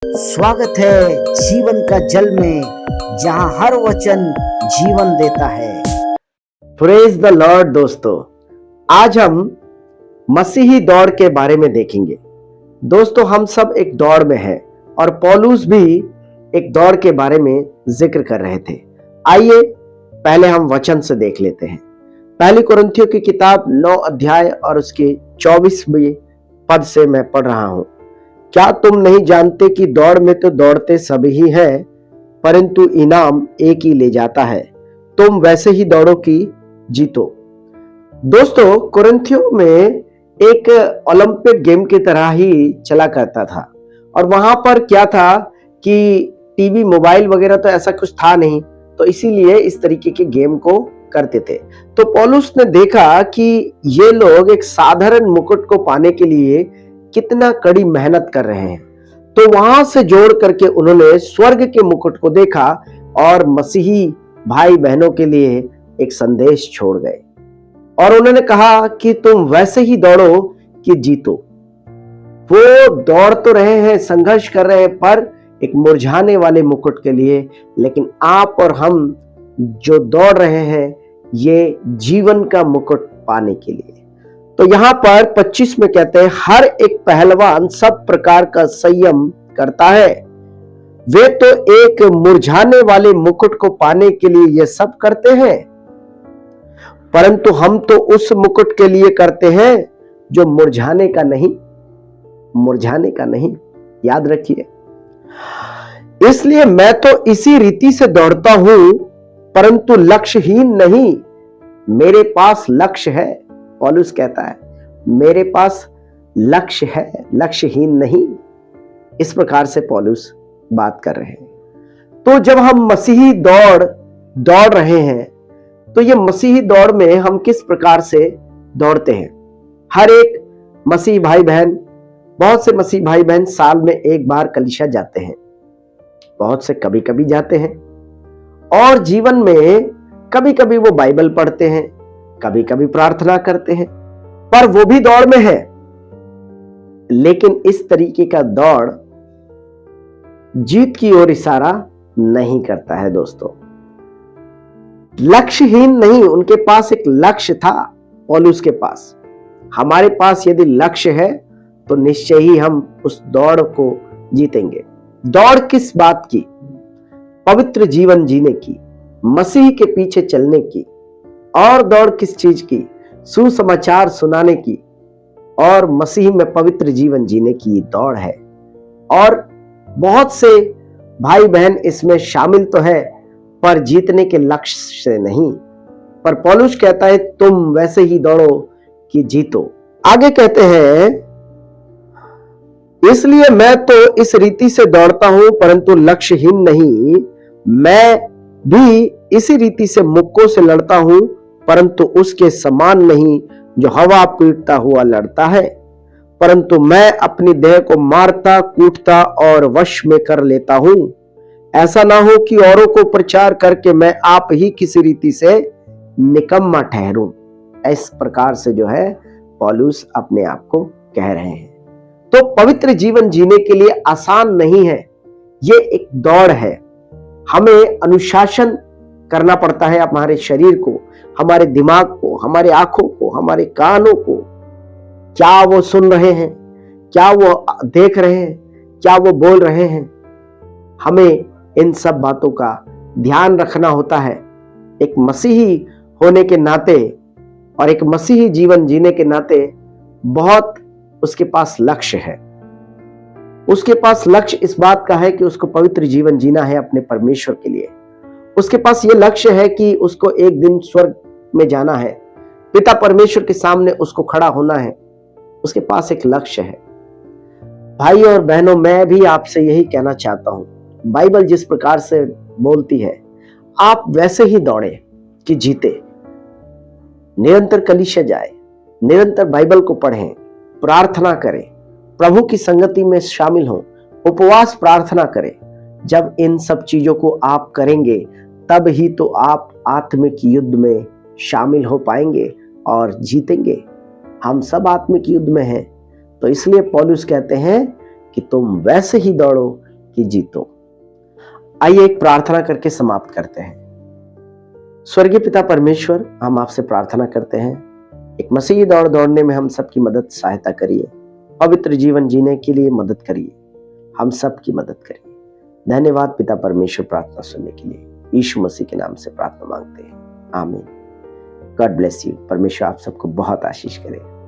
स्वागत है जीवन का जल में, जहां हर वचन जीवन देता है। Praise the Lord. दोस्तों, आज हम मसीही दौड़ के बारे में देखेंगे। दोस्तों, हम सब एक दौड़ में हैं और पौलुस भी एक दौड़ के बारे में जिक्र कर रहे थे। आइए पहले हम वचन से देख लेते हैं। पहली कुरिन्थियों की किताब 9 अध्याय और उसके 24वें पद से मैं पढ़ रहा हूं। क्या तुम नहीं जानते कि दौड़ में तो दौड़ते सभी ही हैं, परंतु इनाम एक ही ले जाता है। तुम वैसे ही दौड़ो कि जीतो। दोस्तों, कुरिन्थियों में एक ओलंपिक गेम की तरह ही चला करता था और वहां पर क्या था कि टीवी मोबाइल वगैरह तो ऐसा कुछ था नहीं, तो इसीलिए इस तरीके के गेम को करते थे। तो पौलुस ने देखा कि ये लोग एक साधारण मुकुट को पाने के लिए कितना कड़ी मेहनत कर रहे हैं, तो वहां से जोड़ करके उन्होंने स्वर्ग के मुकुट को देखा और मसीही भाई बहनों के लिए एक संदेश छोड़ गए और उन्होंने कहा कि तुम वैसे ही दौड़ो कि जीतो। वो दौड़ तो रहे हैं, संघर्ष कर रहे हैं, पर एक मुरझाने वाले मुकुट के लिए। लेकिन आप और हम जो दौड़ रहे हैं, ये जीवन का मुकुट पाने के लिए। तो यहां पर 25 में कहते हैं, हर एक पहलवान सब प्रकार का संयम करता है। वे तो एक मुरझाने वाले मुकुट को पाने के लिए यह सब करते हैं, परंतु हम तो उस मुकुट के लिए करते हैं जो मुरझाने का नहीं। याद रखिए। इसलिए मैं तो इसी रीति से दौड़ता हूं, परंतु लक्ष्यहीन नहीं। मेरे पास लक्ष्य है। पौलुस कहता है, मेरे पास लक्ष्य है, लक्ष्यहीन नहीं। इस प्रकार से पौलुस बात कर रहे हैं। तो जब हम मसीही दौड़ रहे हैं, तो ये मसीही दौड़ में हम किस प्रकार से दौड़ते हैं। हर एक मसीही भाई बहन, बहुत से मसीही भाई बहन साल में एक बार कलीसिया जाते हैं, बहुत से कभी कभी जाते हैं, और जीवन में कभी कभी वो बाइबल पढ़ते हैं, कभी कभी प्रार्थना करते हैं, पर वो भी दौड़ में है। लेकिन इस तरीके का दौड़ जीत की ओर इशारा नहीं करता है। दोस्तों, लक्ष्यहीन नहीं। उनके पास एक लक्ष्य था, पौलुस के पास। हमारे पास यदि लक्ष्य है तो निश्चय ही हम उस दौड़ को जीतेंगे। दौड़ किस बात की? पवित्र जीवन जीने की, मसीह के पीछे चलने की। और दौड़ किस चीज की? सुसमाचार सुनाने की और मसीह में पवित्र जीवन जीने की दौड़ है। और बहुत से भाई बहन इसमें शामिल तो है, पर जीतने के लक्ष्य से नहीं। पर पौलुस कहता है, तुम वैसे ही दौड़ो कि जीतो। आगे कहते हैं, इसलिए मैं तो इस रीति से दौड़ता हूं, परंतु लक्ष्यहीन नहीं। मैं भी इसी रीति से मुक्कों से लड़ता हूं, परंतु उसके समान नहीं जो हवा पीटता हुआ लड़ता है। परंतु मैं अपनी देह को मारता, कूटता और वश में कर लेता हूं। ऐसा ना हो कि औरों को प्रचार करके मैं आप ही किसी रीति से निकम्मा ठहरूं। इस प्रकार से जो है पौलुस अपने आप को कह रहे हैं। तो पवित्र जीवन जीने के लिए आसान नहीं है, ये एक दौड़ है। हमें अनुशासन करना पड़ता है हमारे शरीर को, हमारे दिमाग को, हमारे आंखों को, हमारे कानों को। क्या वो सुन रहे हैं, क्या वो देख रहे हैं, क्या वो बोल रहे हैं। हमें इन सब बातों का ध्यान रखना होता है। एक मसीही होने के नाते और एक मसीही जीवन जीने के नाते बहुत उसके पास लक्ष्य है। उसके पास लक्ष्य इस बात का है कि उसको पवित्र जीवन जीना है अपने परमेश्वर के लिए। उसके पास ये लक्ष्य है कि उसको एक दिन स्वर्ग में जाना है, पिता परमेश्वर के सामने उसको खड़ा होना है। उसके पास एक लक्ष्य है। भाई और बहनों, मैं भी आपसे यही कहना चाहता हूं, बाइबल जिस प्रकार से बोलती है, आप वैसे ही दौड़े कि जीते। निरंतर कलीसिया जाए, निरंतर बाइबल को पढ़ें, प्रार्थना करें, प्रभु की संगति में शामिल हों, उपवास प्रार्थना करें। जब इन सब चीजों को आप करेंगे, तब ही तो आप आत्मिक युद्ध में शामिल हो पाएंगे और जीतेंगे। हम सब आत्मिक युद्ध में हैं, तो इसलिए पौलुस कहते हैं कि तुम वैसे ही दौड़ो कि जीतो। आइए एक प्रार्थना करके समाप्त करते हैं। स्वर्गीय पिता परमेश्वर, हम आपसे प्रार्थना करते हैं, एक मसीही दौड़ दौड़ने में हम सबकी मदद सहायता करिए, पवित्र जीवन जीने के लिए मदद करिए, हम सबकी मदद करिए। धन्यवाद पिता परमेश्वर, प्रार्थना सुनने के लिए यीशु मसीह के नाम से प्रार्थना मांगते हैं, आमीन। God bless you. परमेश्वर आप सबको बहुत आशीष करे।